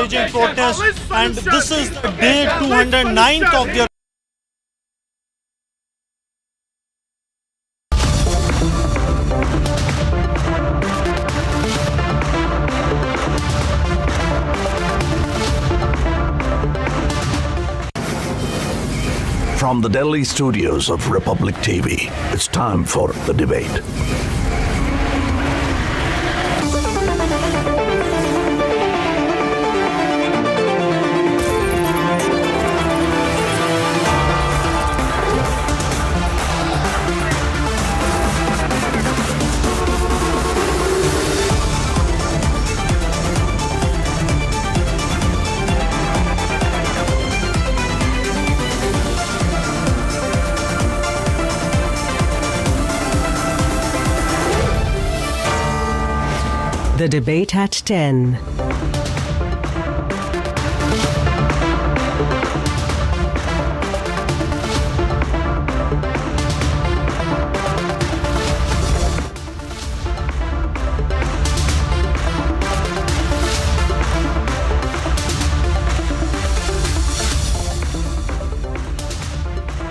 staging protests, and this is the day 209th of their From the Delhi studios of Republic TV, it's time for the debate. The debate at 10.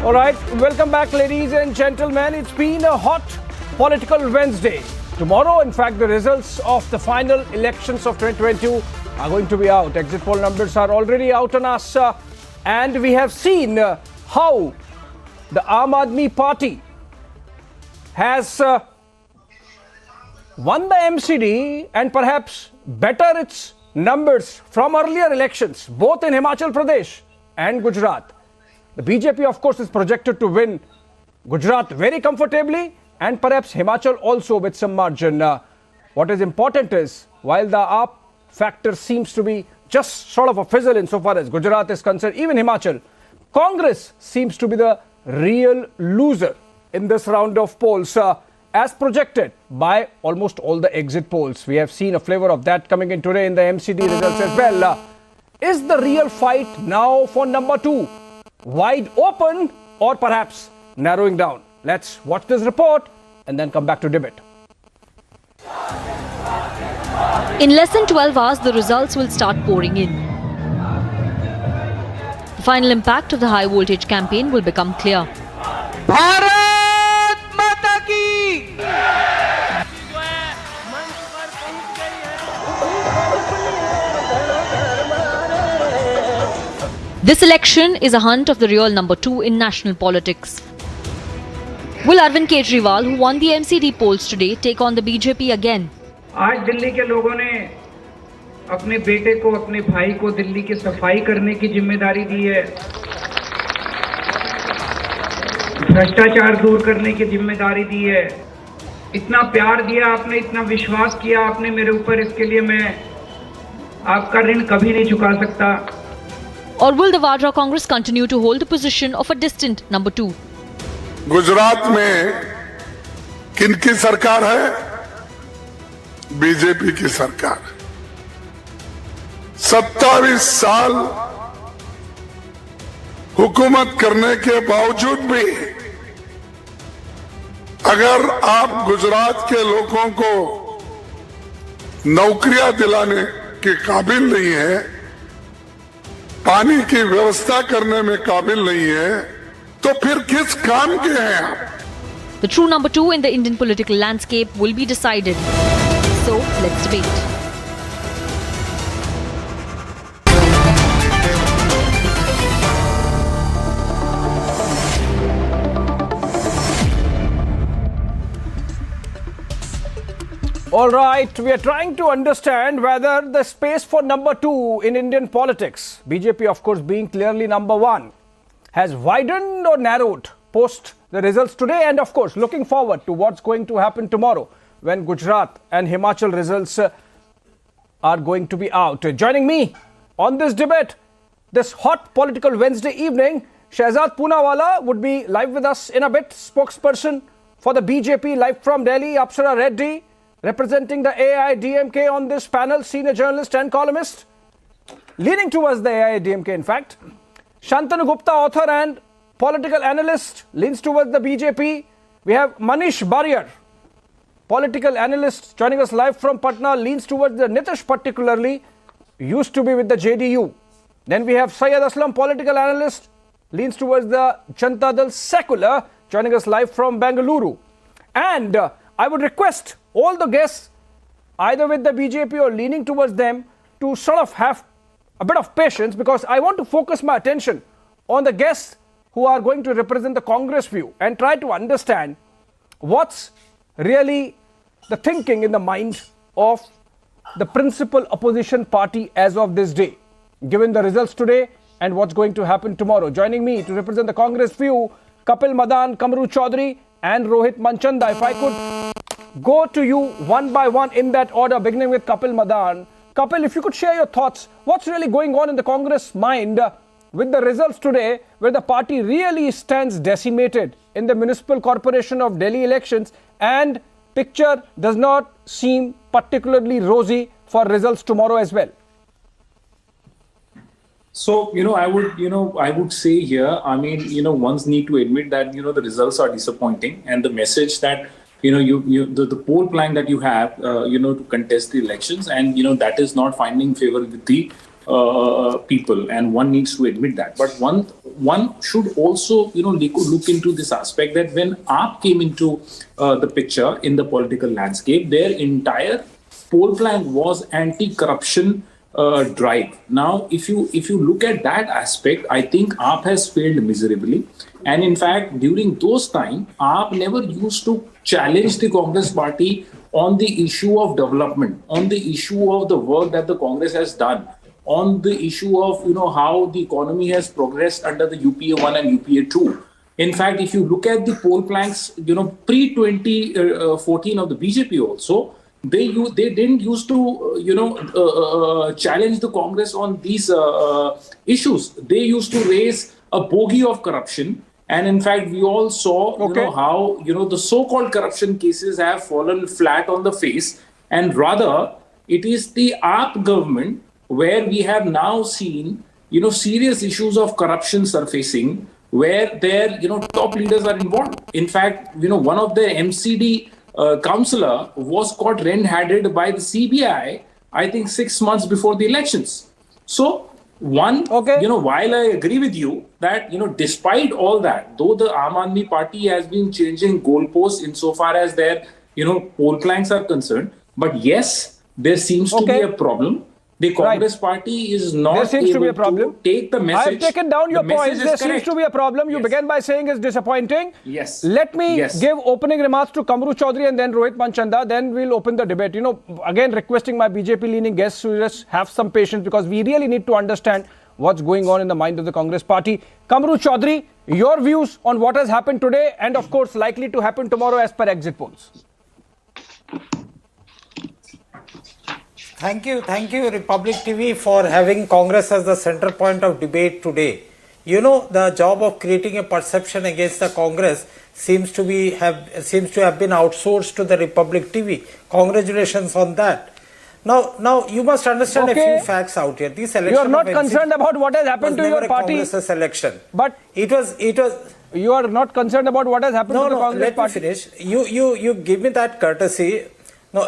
All right, welcome back, ladies and gentlemen. It's been a hot political Wednesday. Tomorrow, in fact, the results of the final elections of 2022 are going to be out. Exit poll numbers are already out on us. And we have seen how the Aam Aadmi Party has won the MCD and perhaps better its numbers from earlier elections, both in Himachal Pradesh and Gujarat. The BJP, of course, is projected to win Gujarat very comfortably, and perhaps Himachal also with some margin. What is important is, while the AAP factor seems to be just sort of a fizzle insofar as Gujarat is concerned, even Himachal, Congress seems to be the real loser in this round of polls, as projected by almost all the exit polls. We have seen a flavor of that coming in today in the MCD results as well. Is the real fight now for number 2 wide open or perhaps narrowing down? Let's watch this report and then come back to debate. In less than 12 hours, the results will start pouring in. The final impact of the high voltage campaign will become clear. Bharat माता की This election is a hunt of the real number 2 in national politics. Will Arvind Kejriwal, who won the MCD polls today, take on the BJP again? आज दिल्ली के लोगों ने अपने बेटे को, अपने भाई को दिल्ली की सफाई करने की जिम्मेदारी दी है, भ्रष्टाचार दूर करने की जिम्मेदारी दी है। इतना प्यार दिया आपने, इतना विश्वास किया आपने मेरे ऊपर, इसके लिए मैं आपका ऋण कभी नहीं चुका सकता। Or will the Vadra Congress continue to hold the position of a distant number 2? Gujarat में किनकी सरकार है? बीजेपी की सरकार। 27 साल हुकूमत करने के बावजूद भी अगर आप गुजरात के लोगों को नौकरियां दिलाने के काबिल नहीं है, पानी की व्यवस्था करने में काबिल नहीं है, तो फिर किस काम के हैं आप? The true number 2 in the Indian political landscape will be decided. So, let's debate. All right, we are trying to understand whether the space for number 2 in Indian politics, BJP of course being clearly number 1, has widened or narrowed post the results today, and of course looking forward to what's going to happen tomorrow when Gujarat and Himachal results are going to be out. Joining me on this debate, this hot political Wednesday evening, Shehzad Poonawalla would be live with us in a bit, spokesperson for the BJP, live from Delhi. Apsara Reddy, representing the AIDMK on this panel, senior journalist and columnist, leaning towards the AIDMK in fact. Shantanu Gupta, author and political analyst, leans towards the BJP. We have Manish Barrier, political analyst, joining us live from Patna, leans towards the Nitish particularly. used to be with the JDU. Then we have Syed Aslam, political analyst, leans towards the Janata Dal Secular, joining us live from Bengaluru. And I would request all the guests, either with the BJP or leaning towards them, to sort of have a bit of patience, because I want to focus my attention on the guests who are going to represent the Congress view and try to understand what's really the thinking in the mind of the principal opposition party as of this day, given the results today and what's going to happen tomorrow. Joining me to represent the Congress view, Kapil Madan, Kamru Chaudhary and Rohit Manchanda. If I could go to you one by one in that order, beginning with Kapil Madan. Kapil, if you could share your thoughts, what's really going on in the Congress mind with the results today, where the party really stands decimated in the Municipal Corporation of Delhi elections, and picture does not seem particularly rosy for results tomorrow as well? So, I would say here, ones need to admit that, the results are disappointing, and the message that, the poll plan that you have, to contest the elections, and, that is not finding favor with the people, and one needs to admit that. But one should also, look into this aspect that when AAP came into the picture in the political landscape, their entire poll plan was anti-corruption drive. Now, if you look at that aspect, I think AAP has failed miserably. And in fact, during those times, AAP never used to challenge the Congress party on the issue of development, on the issue of the work that the Congress has done, on the issue of how the economy has progressed under the UPA 1 and UPA 2. In fact, if you look at the poll planks, pre-2014 of the BJP also, they didn't used to challenge the Congress on these issues. They used to raise a bogey of corruption, and in fact we all saw how the so-called corruption cases have fallen flat on the face, and rather it is the AAP government where we have now seen serious issues of corruption surfacing, where their top leaders are involved. In fact, one of the MCD councillor was caught red-handed by the CBI, I think 6 months before the elections. So, while I agree with you that, despite all that, though the Aam Aadmi Party has been changing goalposts insofar as their, poll planks are concerned, but yes, there seems to be a problem. The Congress party is not able to take the message. I've taken down your points. There seems to be a problem. You began by saying it's disappointing. Yes. Let me give opening remarks to Kamru Chaudhary and then Rohit Manchanda. Then we'll open the debate. Again, requesting my BJP-leaning guests to just have some patience, because we really need to understand what's going on in the mind of the Congress party. Kamru Chaudhary, your views on what has happened today and, of course, likely to happen tomorrow as per exit polls. Thank you, Republic TV, for having Congress as the center point of debate today. The job of creating a perception against the Congress seems to have been outsourced to the Republic TV. Congratulations on that. Now you must understand a few facts out here. This election, you are not concerned about what has happened to your party. Congress's election, but it was. You are not concerned about what has happened to the Congress party. Let me finish. You give me that courtesy. No,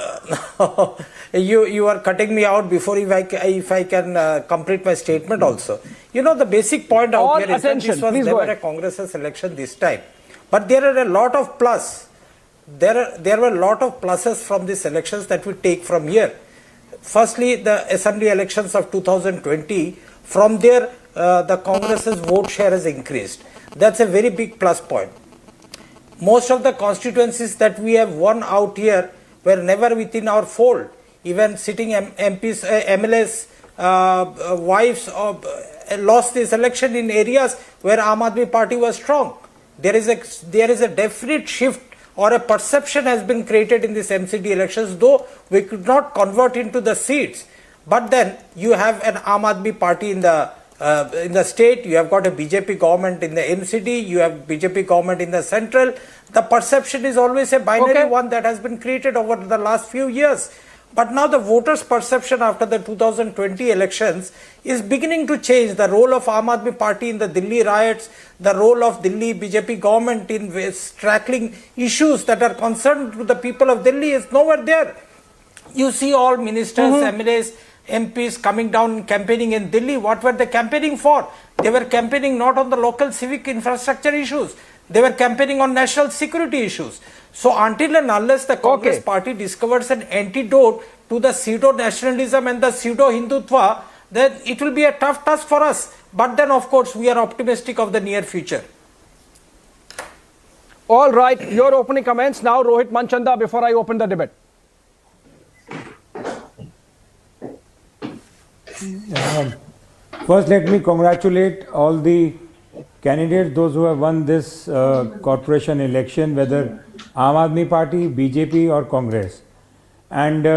you are cutting me out before if I can complete my statement also. The basic point out here is that this was never a Congress's election this time. But there are a lot of there were a lot of pluses from these elections that we take from here. Firstly, the assembly elections of 2020, from there the Congress's vote share has increased. That's a very big plus point. Most of the constituencies that we have won out here were never within our fold. Even sitting MPs, MLAs, wives lost this election in areas where Aam Aadmi Party was strong. There is a definite shift, or a perception has been created in these MCD elections, though we could not convert into the seats. But then you have an Aam Aadmi Party in the state, you have got a BJP government in the MCD, you have BJP government in the central. The perception is always a binary one that has been created over the last few years. But now the voters' perception after the 2020 elections is beginning to change. The role of Aam Aadmi Party in the Delhi riots, the role of Delhi BJP government in tackling issues that are concerned to the people of Delhi is nowhere there. You see all ministers, MLAs MPs coming down campaigning in Delhi. What were they campaigning for? They were campaigning not on the local civic infrastructure issues. They were campaigning on national security issues. So until and unless the Congress party discovers an antidote to the pseudo-nationalism and the pseudo-Hindutva, then it will be a tough task for us. But then, of course, we are optimistic of the near future. All right, your opening comments now, Rohit Manchanda, before I open the debate. First, let me congratulate all the candidates, those who have won this corporation election, whether Aam Aadmi Party, BJP or Congress. And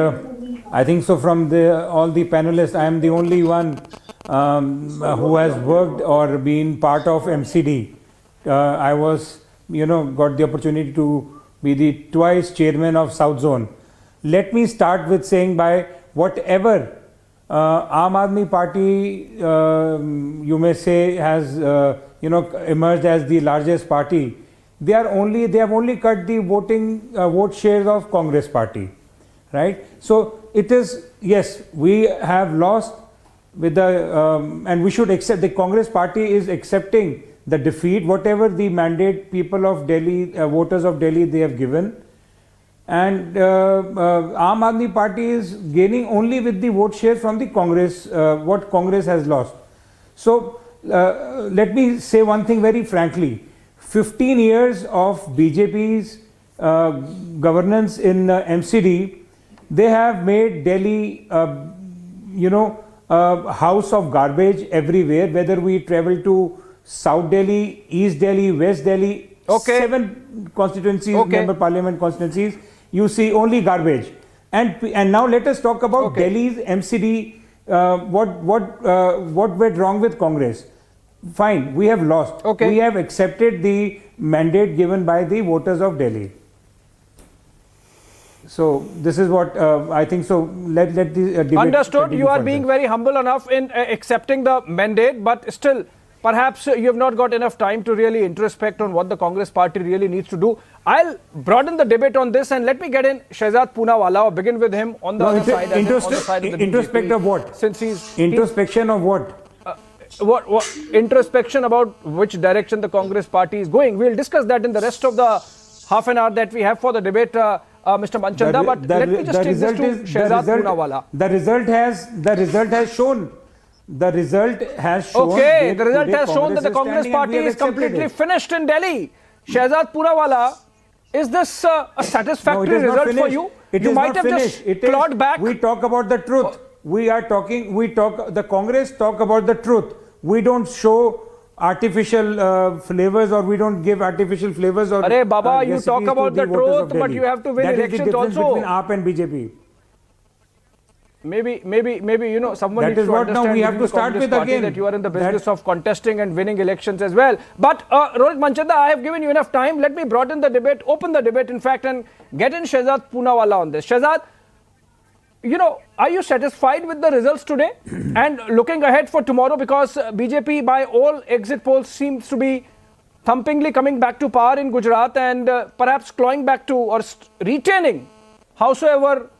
I think so from all the panelists, I am the only one who has worked or been part of MCD. I was, got the opportunity to be the twice chairman of South Zone. Let me start with saying by whatever Aam Aadmi Party, you may say, has emerged as the largest party. They have only cut the vote shares of Congress Party, right? So it is, yes, we have lost with the and we should accept. The Congress Party is accepting the defeat, whatever the mandate people of Delhi, voters of Delhi, they have given. And Aam Aadmi Party is gaining only with the vote share from the Congress, what Congress has lost. So let me say one thing very frankly. 15 years of BJP's governance in MCD, they have made Delhi, a house of garbage everywhere, whether we travel to South Delhi, East Delhi, West Delhi, 7 constituencies, member parliament constituencies, you see only garbage. And now let us talk about Delhi's MCD, what went wrong with Congress. Fine, we have lost. We have accepted the mandate given by the voters of Delhi. So this is what I think. So let the debate. Understood. You are further. Being very humble enough in accepting the mandate, but still, perhaps you have not got enough time to really introspect on what the Congress party really needs to do. I'll broaden the debate on this and let me get in Shehzad Poonawalla, or begin with him on the other side. On the side of the introspect BJP, of what? Since he's introspection of what? What introspection about which direction the Congress party is going. We'll discuss that in the rest of the half an hour that we have for the debate, Mr. Manchanda. But let me just take this to Shehzad Poonawalla. The result has shown. The result has shown. Okay, the result has shown that the Congress party is completely finished in Delhi. Shehzad Poonawalla, is this a satisfactory result for you? You might have just clawed back. We talk about the truth. The Congress talk about the truth. We don't show artificial flavors, or we don't give artificial flavors. Or Arey Baba, you talk about the truth, but you have to win elections also. That is the difference between AAP and BJP. Maybe someone needs to understand now we have to start with again that you are in the business of contesting and winning elections as well. But Rohit Manchanda, I have given you enough time. Let me broaden the debate, open the debate in fact, and get in Shehzad Poonawalla on this. Shehzad, are you satisfied with the results today and looking ahead for tomorrow? Because BJP, by all exit polls, seems to be thumpingly coming back to power in Gujarat and perhaps clawing back to or retaining, howsoever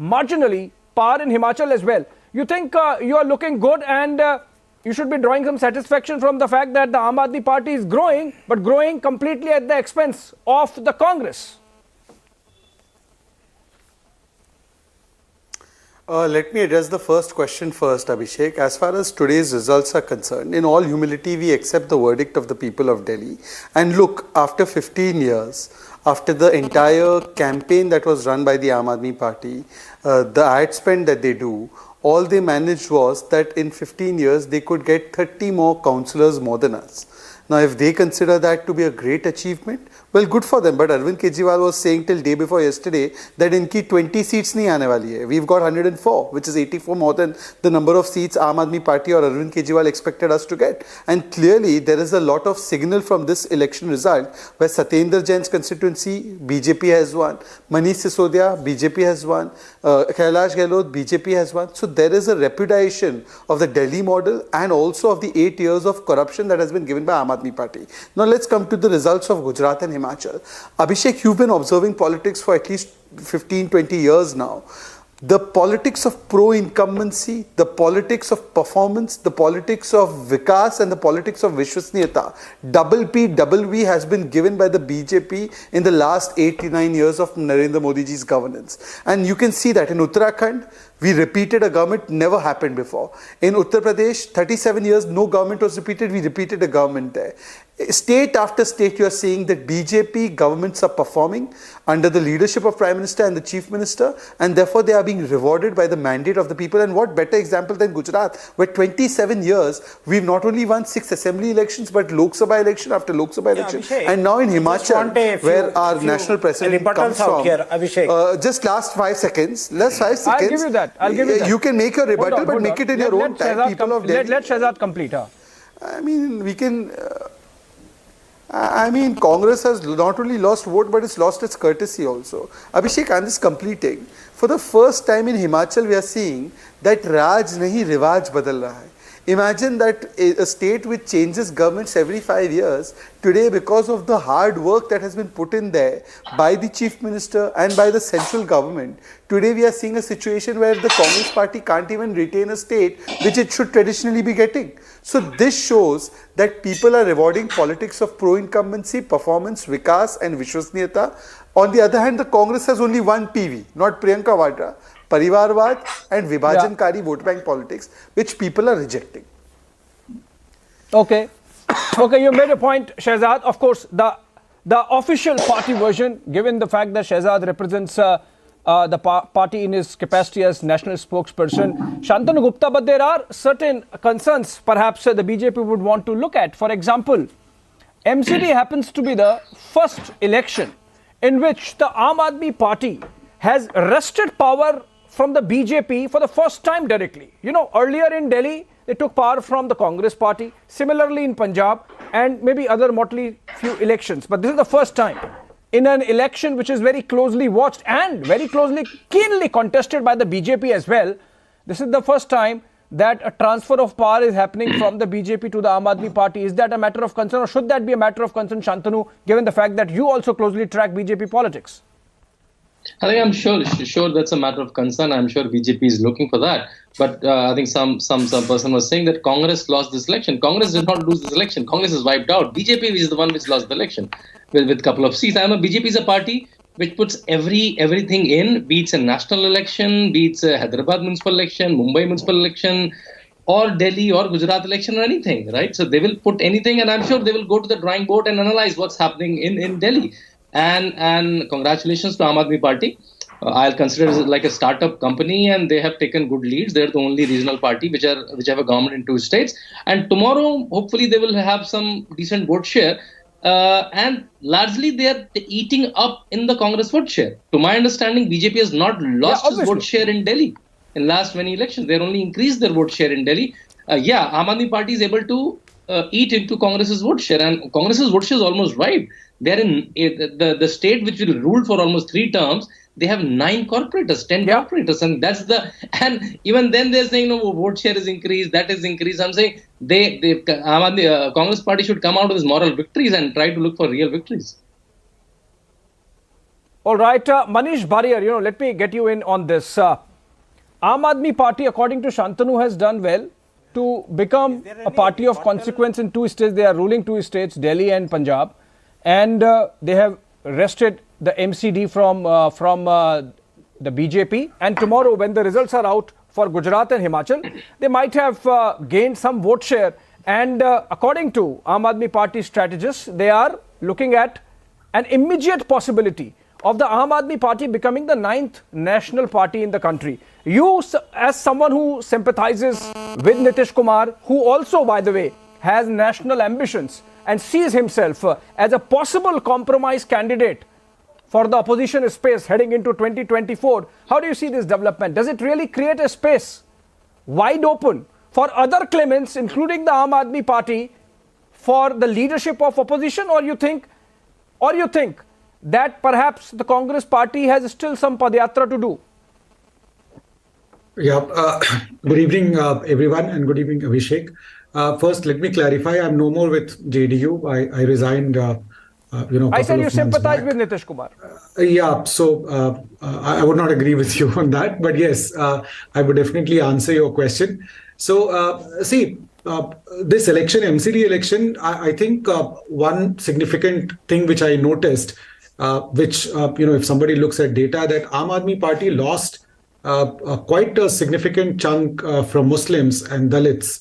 marginally, power in Himachal as well. You think you are looking good, and you should be drawing some satisfaction from the fact that the Aam Aadmi Party is growing, but growing completely at the expense of the Congress. Let me address the first question first, Abhishek. As far as today's results are concerned, in all humility, we accept the verdict of the people of Delhi. And look, after 15 years, after the entire campaign that was run by the Aam Aadmi Party, the ad spend that they do, all they managed was that in 15 years, they could get 30 more councillors more than us. Now, if they consider that to be a great achievement, well, good for them. But Arvind Kejriwal was saying till day before yesterday that inki 20 seats nahi aane wali hai. We've got 104, which is 84 more than the number of seats Aam Aadmi Party or Arvind Kejriwal expected us to get. And clearly, there is a lot of signal from this election result, where Satyendra Jain's constituency, BJP has won. Manish Sisodia, BJP has won. Kailash Gehlot, BJP has won. So there is a repudiation of the Delhi model and also of the 8 years of corruption that has been given by Aam Aadmi Party. Now let's come to the results of Gujarat and Himachal. Abhishek, you've been observing politics for at least 15-20 years now. The politics of pro-incumbency, the politics of performance, the politics of Vikas and the politics of Vishwasniyata, double P, double V has been given by the BJP in the last 8 to 9 years of Narendra Modi ji's governance. And you can see that in Uttarakhand, we repeated a government, never happened before. In Uttar Pradesh, 37 years, no government was repeated, we repeated a government there. State after state, you are seeing that BJP governments are performing under the leadership of Prime Minister and the Chief Minister, and therefore they are being rewarded by the mandate of the people. And what better example than Gujarat, where 27 years, we've not only won 6 assembly elections, but Lok Sabha election after Lok Sabha election. And now in Himachal, where our national president comes from. Just last 5 seconds. Last 5 seconds. I'll give you that. I'll give you that. You can make your rebuttal, but make it in your own time. People of Delhi. Let Shehzad complete. I mean, we can... Congress has not only lost vote, but it's lost its courtesy also. Abhishek, I'm just completing. For the first time in Himachal, we are seeing that Raj nahi Rivaj badal raha hai. Imagine that a state which changes governments every 5 years, today because of the hard work that has been put in there by the Chief Minister and by the central government, today we are seeing a situation where the Congress party can't even retain a state which it should traditionally be getting. So this shows that people are rewarding politics of pro-incumbency, performance, Vikas and Vishwasniyata. On the other hand, the Congress has only one PV, not Priyanka Vadra. Parivarvad and Vibhajankari vote bank politics, which people are rejecting. Okay. Okay, you made a point, Shehzad. Of course, the official party version, given the fact that Shehzad represents the party in his capacity as national spokesperson, Shantanu Gupta, but there are certain concerns perhaps the BJP would want to look at. For example, MCD happens to be the first election in which the Aam Aadmi Party has wrested power from the BJP for the first time directly. You know, earlier in Delhi, they took power from the Congress party, similarly in Punjab and maybe other motley few elections. But this is the first time in an election which is very closely watched and very closely, keenly contested by the BJP as well. This is the first time that a transfer of power is happening from the BJP to the Aam Aadmi Party. Is that a matter of concern, or should that be a matter of concern, Shantanu, given the fact that you also closely track BJP politics? I think I'm sure that's a matter of concern. I'm sure BJP is looking for that. But I think some person was saying that Congress lost this election. Congress did not lose this election. Congress is wiped out. BJP is the one which lost the election with a couple of seats. BJP is a party which puts everything in, be it a national election, be it a Hyderabad municipal election, Mumbai municipal election, or Delhi or Gujarat election or anything, right? So they will put anything, and I'm sure they will go to the drawing board and analyze what's happening in Delhi. And congratulations to Aam Aadmi Party. I'll consider it like a startup company, and they have taken good leads. They're the only regional party which have a government in 2 states. And tomorrow, hopefully, they will have some decent vote share. And largely, they are eating up in the Congress vote share. To my understanding, BJP has not lost its vote share in Delhi in last many elections. They only increased their vote share in Delhi. Aam Aadmi Party is able to eat into Congress's vote share, and Congress's vote share is almost wiped. They're in the state which will rule for almost 3 terms. They have 9 corporators, 10 corporators, and even then they're saying no, vote share is increased, that is increased. I'm saying the Congress party should come out with moral victories and try to look for real victories. All right, Manish Bhariyar, let me get you in on this. Aam Aadmi Party, according to Shantanu, has done well to become a party of consequence in 2 states. They are ruling 2 states, Delhi and Punjab, and they have wrested the MCD from the BJP. And tomorrow, when the results are out for Gujarat and Himachal, they might have gained some vote share. And according to Aam Aadmi Party strategists, they are looking at an immediate possibility of the Aam Aadmi Party becoming the 9th national party in the country. You, as someone who sympathizes with Nitish Kumar, who also, by the way, has national ambitions and sees himself as a possible compromise candidate for the opposition space heading into 2024, how do you see this development? Does it really create a space wide open for other claimants, including the Aam Aadmi Party, for the leadership of opposition, or you think that perhaps the Congress party has still some padayatra to do? Yeah, good evening, everyone, and good evening, Abhishek. First, let me clarify, I'm no more with JDU. I resigned I said you of months sympathize back. with Nitish Kumar. Yeah, so I would not agree with you on that, but yes, I would definitely answer your question. So, see, this election, MCD election, I think one significant thing which I noticed, which, if somebody looks at data, that Aam Aadmi Party lost quite a significant chunk from Muslims and Dalits.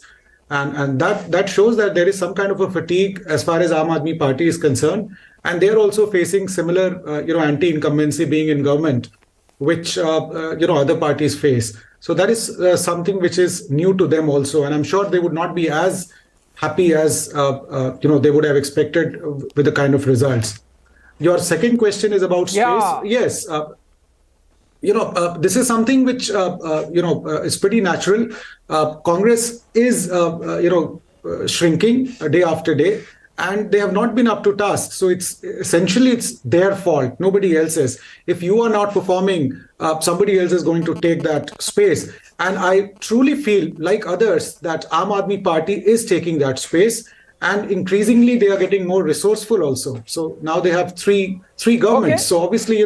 And that shows that there is some kind of a fatigue as far as Aam Aadmi Party is concerned. And they're also facing similar, anti-incumbency being in government, which, other parties face. So that is something which is new to them also. And I'm sure they would not be as happy as, they would have expected with the kind of results. Your second question is about space. Yeah. Yes. This is something which, is pretty natural. Congress is, shrinking day after day, and they have not been up to task. So it's their fault, nobody else's. If you are not performing, somebody else is going to take that space. And I truly feel, like others, that Aam Aadmi Party is taking that space. And increasingly, they are getting more resourceful also. So now they have three governments. Okay. So obviously,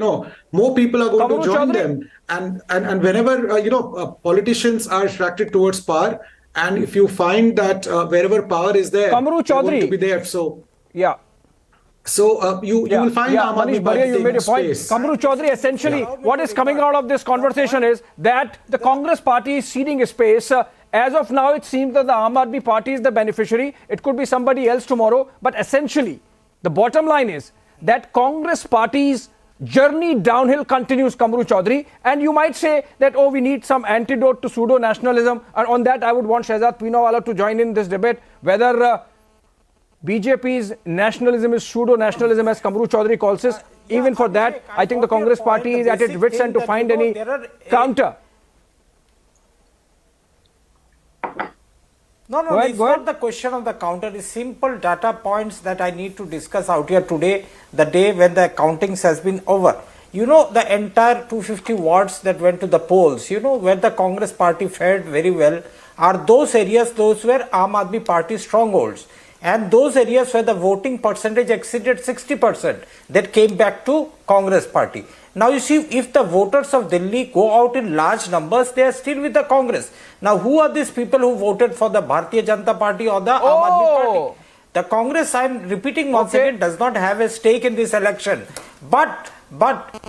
more people are going Kamru to join Chaudhary? them. And whenever, politicians are attracted towards power, and if you find that wherever power is there, Kamru they're going Chaudhary. to be there. So Yeah. So you will find Aam Aadmi Manish Party Bharia, you taking made a point. space. Kamru Chaudhary, essentially, what is coming out of this conversation is that the Congress party is ceding a space. As of now, it seems that the Aam Aadmi Party is the beneficiary. It could be somebody else tomorrow. But essentially, the bottom line is that Congress party's journey downhill continues, Kamru Chaudhary. And you might say that, we need some antidote to pseudo-nationalism. And on that, I would want Shehzad Poonawalla to join in this debate, whether BJP's nationalism is pseudo-nationalism, as Kamru Chaudhary calls it. Even for that, I think the Congress party is at its wits' end to find any counter. No, it's not the question of the counter. It's simple data points that I need to discuss out here today, the day when the countings has been over. The entire 250 wards that went to the polls, where the Congress party fared very well, are those areas, those were Aam Aadmi Party strongholds. And those areas where the voting percentage exceeded 60%, that came back to Congress party. Now you see, if the voters of Delhi go out in large numbers, they are still with the Congress. Now who are these people who voted for the Bharatiya Janata Party or the Aam Aadmi Party? The Congress, I am repeating once again, does not have a stake in this election. But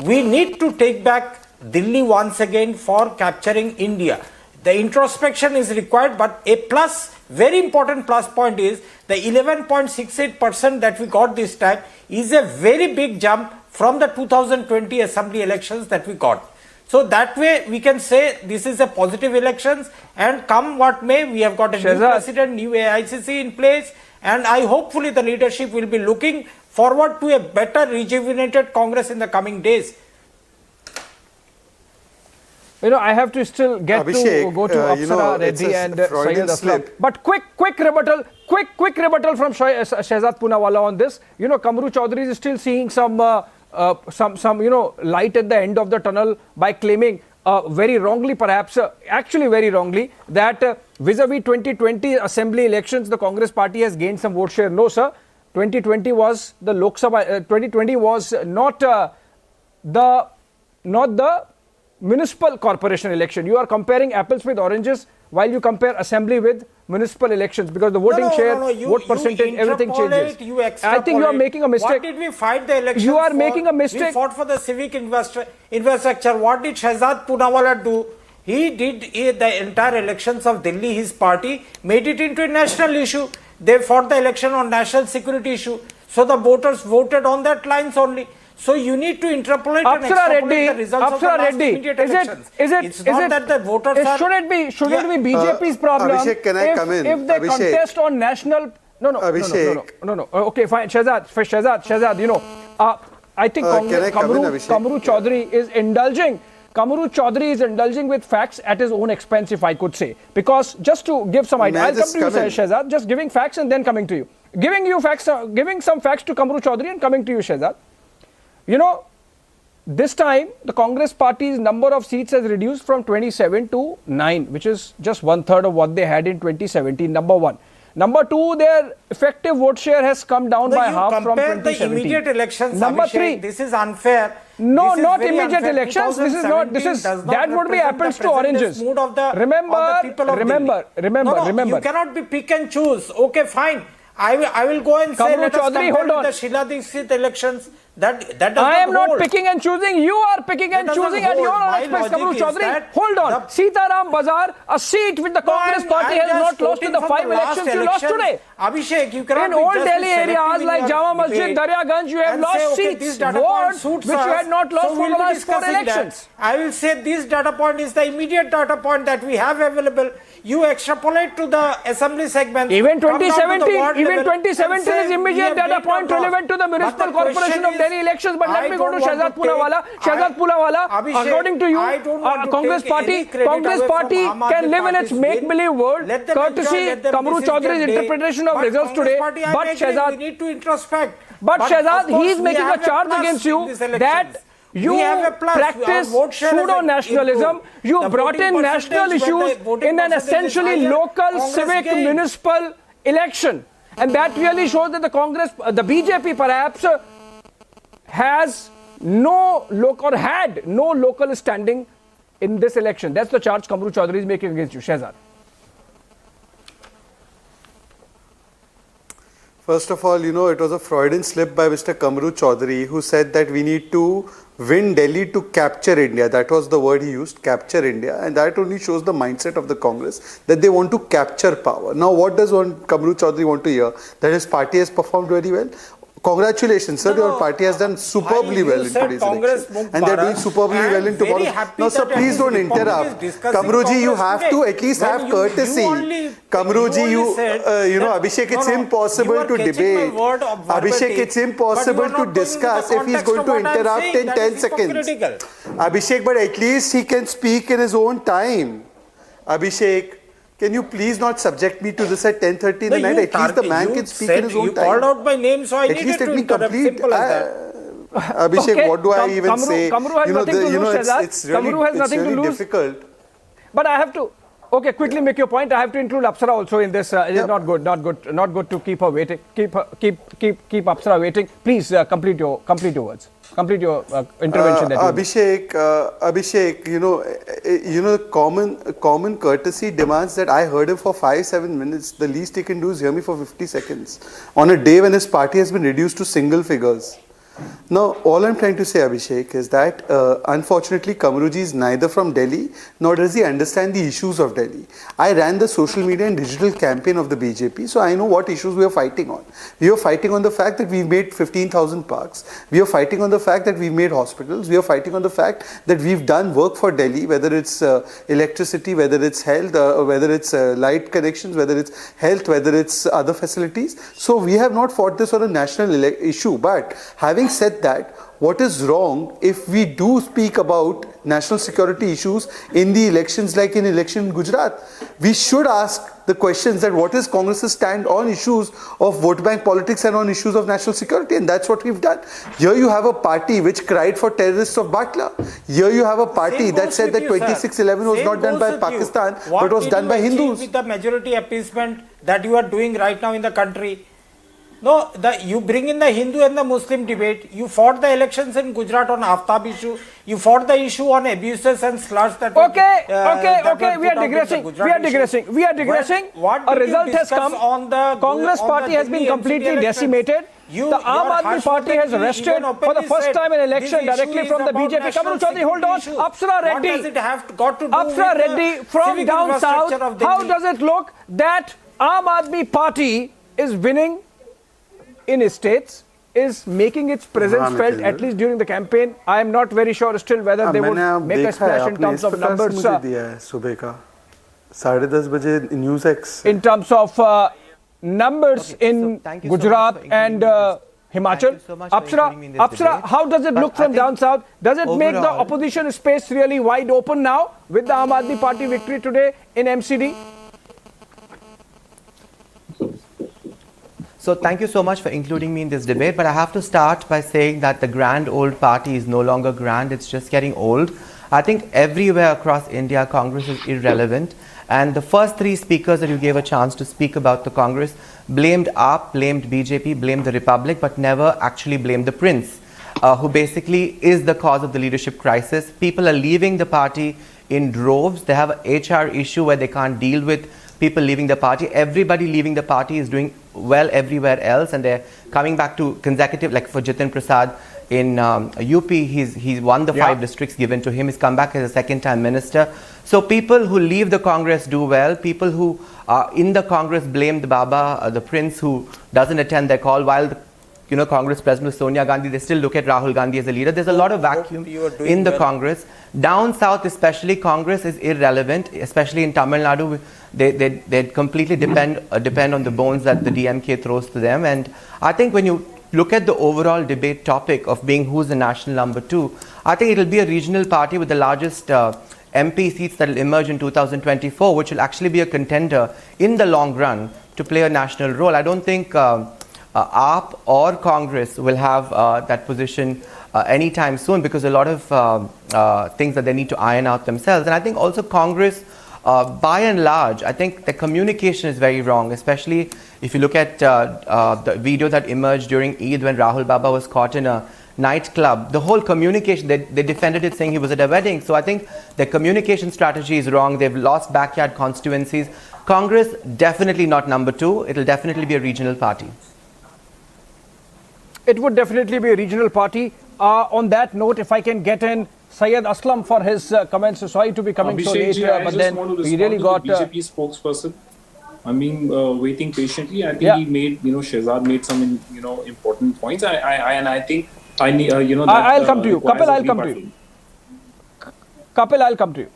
we need to take back Delhi once again for capturing India. The introspection is required, but a plus, very important plus point is the 11.68% that we got this time is a very big jump from the 2020 assembly elections that we got. So that way we can say this is a positive elections, and come what may, we have got a new president, new AICC in place, and hopefully the leadership will be looking forward to a better rejuvenated Congress in the coming days. I have to still get Abhishek, to go to Apsara Reddy and Syed Aslam. But quick rebuttal from Shehzad Poonawalla on this. Kamru Chaudhary is still seeing some light at the end of the tunnel by claiming, very wrongly perhaps, actually very wrongly, that vis-a-vis 2020 assembly elections, the Congress party has gained some vote share. No, sir. 2020 was the Lok Sabha. 2020 was not the municipal corporation election. You are comparing apples with oranges while you compare assembly with municipal elections, because the voting share, vote percentage, everything changes. I think you are making a mistake. What did we fight the election You are for? making a mistake. We fought for the civic infrastructure. What did Shehzad Poonawalla do? He did the entire elections of Delhi, his party, made it into a national issue. They fought the election on national security issue. So the voters voted on that lines only. So you need to interpolate and extrapolate the results of the last immediate elections. It's not that the voters are... Should it be BJP's problem? Abhishek, can I come in? If they contest on national... No. Okay, fine. Shehzad, I think Kamru Chaudhary is indulging. Kamru Chaudhary is indulging with facts at his own expense, if I could say. Because just to give some idea, I'll come to you, Shehzad, just giving facts and then coming to you. Giving some facts to Kamru Chaudhary and coming to you, Shehzad. This time the Congress party's number of seats has reduced from 27 to 9, which is just 1/3 of what they had in 2017, number one. Number two, their effective vote share has come down by half from 2017. The immediate elections. Number Abhishek, three, this is unfair. No, This is not very immediate unfair. elections. This is not. This is does not that would be represent apples the to oranges. mood of the, Remember, of the people of remember, Delhi. remember, No, remember. You cannot be pick and choose. Okay, fine. I will go and say Kamru let us Chaudhary, compare hold on. with the Sheila Dixit elections. That does I am not hold. picking and choosing. You are picking and That doesn't choosing at your hold. own My expense, logic Kamru is Chaudhary. that Hold on. the- Sitaram Bazar, a seat which the Congress party has not lost in the 5 elections you lost today. Abhishek, you cannot In be old just Delhi selective areas in like your Jama Masjid, debate Daryaganj, you have and lost say, okay, seats, this data point wards, suits which you us, had not lost so for we'll the be last 4 discussing that. elections. I will say this data point is the immediate data point that we have available. You extrapolate to the assembly segment. Even come down to the 2017, ward even level and 2017 say is we immediate have data gained point or lost. relevant to the But Municipal question Corporation of is, Delhi elections. But let I me go to don't want Shehzad to Poonawala. take- Shehzad Poonawala, Abhishek, according to you, I don't want to Congress take party, any credit Congress away from party Aam Aadmi can live in its Party's make-believe win. world, Let them enjoy, courtesy let them- Kamru this is their Chaudhary's day. interpretation of But results Congress today. Party, I But agree, Shehzad, we need to introspect. but of Shehzad, course, he is we making a have charge plus against in you these elections. that you We have a plus. practice Our vote share has pseudo-nationalism. improved. You The brought voting in percentage, national when the issues voting in an percentage is essentially higher, local, Congress civic, gained. municipal election. And that really shows that the Congress, the BJP perhaps, has no local or had no local standing in this election. That's the charge Kamru Chaudhary is making against you. Shehzad. First of all, it was a Freudian slip by Mr. Kamru Chaudhary, who said that we need to win Delhi to capture India. That was the word he used, capture India. And that only shows the mindset of the Congress, that they want to capture power. Now, what does Kamru Chaudhary want to hear? That his party has performed very well? Congratulations, sir. Your party has done superbly well in today's election. And they're doing superbly well in tomorrow. Now, sir, please don't interrupt. Kamruji, you have to at least have courtesy. Kamruji, Abhishek, it's impossible to debate. Abhishek, it's impossible to discuss if he's going to interrupt in 10 seconds. Abhishek, but at least he can speak in his own time. Abhishek, can you please not subject me to this at 10:30 in the night? At least the man can speak in his own time. You called out my name, so I needed to interrupt. Simple as that. Abhishek, Okay, what do I even say? Kamru has nothing to lose, Shehzad. It's really, Kamru has nothing to lose. difficult. But I have to, okay, quickly make your point. I have to include Apsara also in this. It is not good to keep her waiting. Keep Apsara waiting. Please complete your words. Complete your intervention. Abhishek, common courtesy demands that I heard him for 5-7 minutes. The least he can do is hear me for 50 seconds on a day when his party has been reduced to single figures. Now, all I'm trying to say, Abhishek, is that unfortunately Kamruji is neither from Delhi nor does he understand the issues of Delhi. I ran the social media and digital campaign of the BJP, so I know what issues we are fighting on. We are fighting on the fact that we've made 15,000 parks. We are fighting on the fact that we've made hospitals. We are fighting on the fact that we've done work for Delhi, whether it's electricity, whether it's health, whether it's light connections, whether it's health, whether it's other facilities. So we have not fought this on a national issue. But having said that, what is wrong if we do speak about national security issues in the elections, like in election in Gujarat? We should ask the questions that what is Congress's stand on issues of vote bank politics and on issues of national security, and that's what we've done. Here you have a party which cried for terrorists of Batla. Here you have a party that said that 2611 was not done by Pakistan but was done by Hindus. With the majority appeasement that you are doing right now in the country. No, you bring in the Hindu and the Muslim debate. You fought the elections in Gujarat on Aftab issue. You fought the issue on abuses and slurs that Okay. We are digressing. A result has come. Congress party has been completely decimated. The Aam Aadmi Party has rested for the first time in election directly from the BJP. Kamru Chaudhary, hold on. Apsara Reddy from down south. How does it look that Aam Aadmi Party is winning in states, is making its presence felt at least during the campaign? I am not very sure still whether they would make a splash in terms of numbers. In terms of numbers in Gujarat and Himachal. Apsara, how does it look from down south? Does it make the opposition space really wide open now with the Aam Aadmi Party victory today in MCD? So thank you so much for including me in this debate, but I have to start by saying that the grand old party is no longer grand, it's just getting old. I think everywhere across India, Congress is irrelevant. And the first three speakers that you gave a chance to speak about the Congress blamed AAP, blamed BJP, blamed the Republic, but never actually blamed the Prince, who basically is the cause of the leadership crisis. People are leaving the party in droves. They have an HR issue where they can't deal with people leaving the party. Everybody leaving the party is doing well everywhere else, and they're coming back to consecutive, like for Jitin Prasad in UP, he's won the 5 districts given to him. He's come back as a second-time minister. So people who leave the Congress do well. People who are in the Congress blame the Baba, the Prince, who doesn't attend their call, while the Congress President Sonia Gandhi, they still look at Rahul Gandhi as a leader. There's a lot of vacuum in the Congress. Down south especially, Congress is irrelevant, especially in Tamil Nadu. They completely depend on the bones that the DMK throws to them. And I think when you look at the overall debate topic of being who's the national number 2, I think it'll be a regional party with the largest MP seats that will emerge in 2024, which will actually be a contender in the long run to play a national role. I don't think AAP or Congress will have that position anytime soon, because a lot of things that they need to iron out themselves. And I think also Congress, by and large, I think the communication is very wrong, especially if you look at the video that emerged during Eid when Rahul Baba was caught in a nightclub. The whole communication, they defended it saying he was at a wedding. So I think their communication strategy is wrong. They've lost backyard constituencies. Congress, definitely not number 2. It'll definitely be a regional party. It would definitely be a regional party. On that note, if I can get in Syed Aslam for his comments. So sorry to be coming so late, but then we really got the BJP spokesperson. I mean, waiting patiently. I think he made, Shehzad made some, important points. I think I need, that I'll come to you. Kapil, I'll come to you. Kapil, I'll come to you.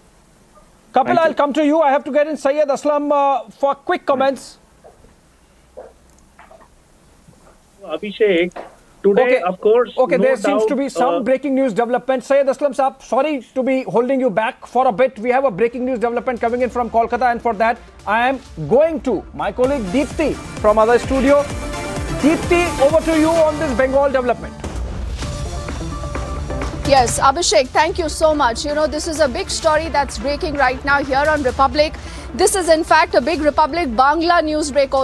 Kapil, I'll come to you. I have to get in Syed Aslam for quick comments. Abhishek, today, of course. Okay, there seems to be some breaking news development. Syed Aslam Saab, sorry to be holding you back for a bit. We have a breaking news development coming in from Kolkata, and for that, I am going to my colleague Deepthi from other studio. Deepthi, over to you on this Bengal development. Yes, Abhishek, thank you so much. This is a big story that's breaking right now here on Republic. This is in fact a big Republic Bangla news break.